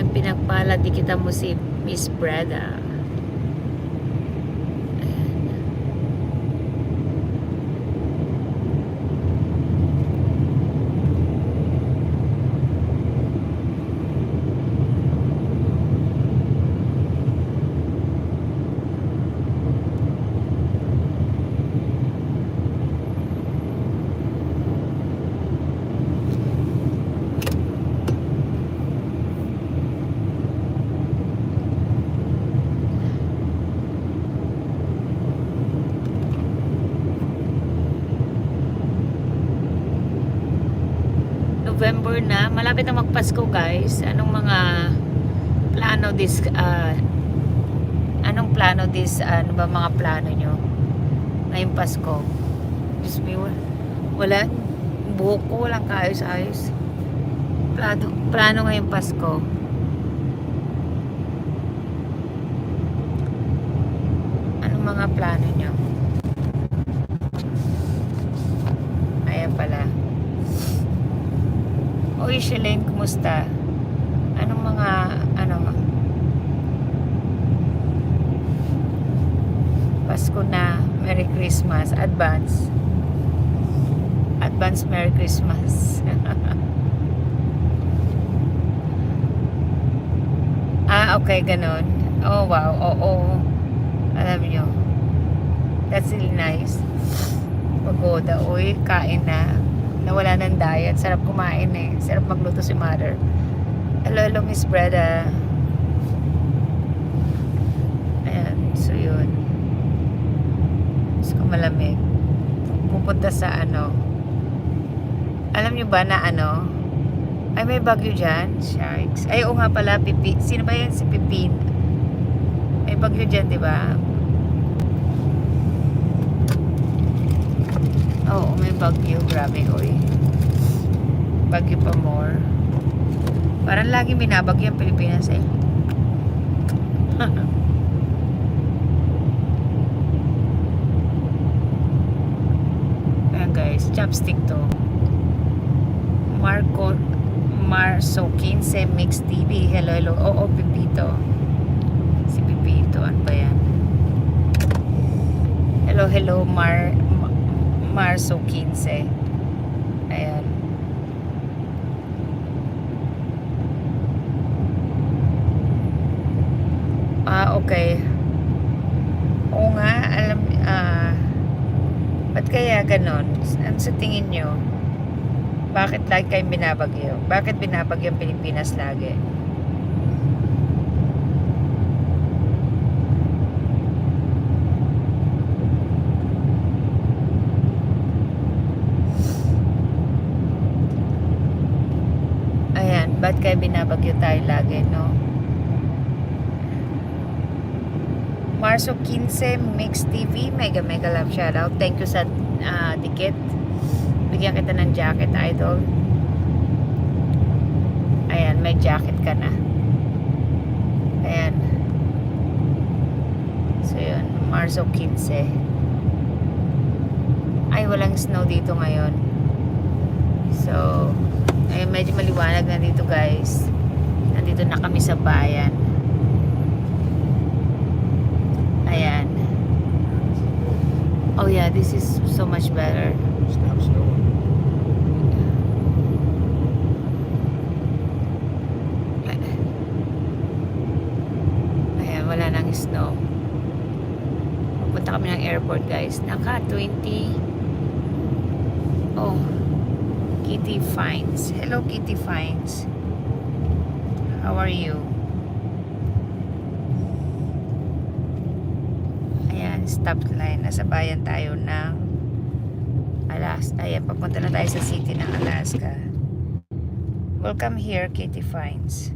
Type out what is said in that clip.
Maraming pinagpala. Di kita mo si Miss Breda. November na, malapit na magpasko guys. Anong mga plano ano ba mga plano nyo ngayong Pasko? Diyos me, wala, buhok ko walang kaayos-ayos. Plano ngayong Pasko. Anong mga plano nyo? Ayan pala. Uy, Shalane, kumusta? Anong mga, Pasko na, Merry Christmas, advance Merry Christmas. Okay, ganon. Oh, wow, oo. Alam nyo, that's really nice. Pagoda, uy, kain na. Nawala ng diet. Sarap kumain eh. Sarap magluto si mother. Hello, Miss Breda. Ayan. So, yun. Gusto ko malamig. Pupunta sa alam nyo ba na ay may bagyo dyan? Sharks. Ay, oo nga pala, Pipi. Sino ba yan? Si Pipin. May bagyo dyan, di ba? Oo, may bagyo. Grabe, oy. Bagyo pa more. Parang lagi binabagyo ang Pilipinas eh. Ayan guys, chopstick to. Marso 15 Mix TV. Hello. Oo, Pipito. Si Pipito. Ano ba yan? Hello, Marso 15. Ayan. Okay. Oo nga, ba't kaya ganon? Ano sa tingin nyo? Bakit lagi kayong binabagyo? Bakit binabagyo ang Pilipinas lagi? Ba't kaya binabagyo tayo lagi, no? Marso 15 Mix TV, mega love shoutout. Thank you sa dikit. Bigyan kita ng jacket, idol. Ayan, may jacket ka na. Ayan. So yun, Marso 15. Ay, walang snow dito ngayon. So ay medyo maliwanag na dito guys. Nandito na kami sa bayan. Ayan. Oh yeah, this is so much better. Ayan, wala nang snow. Pupunta kami ng airport guys. Naka 20. Oh, Kitty Fines. Hello, Kitty Fines. How are you? Ayan, stop line. Nasa bayan tayo ng Alaska. Ayan, papunta na tayo sa city ng Alaska. Welcome here, Kitty Fines.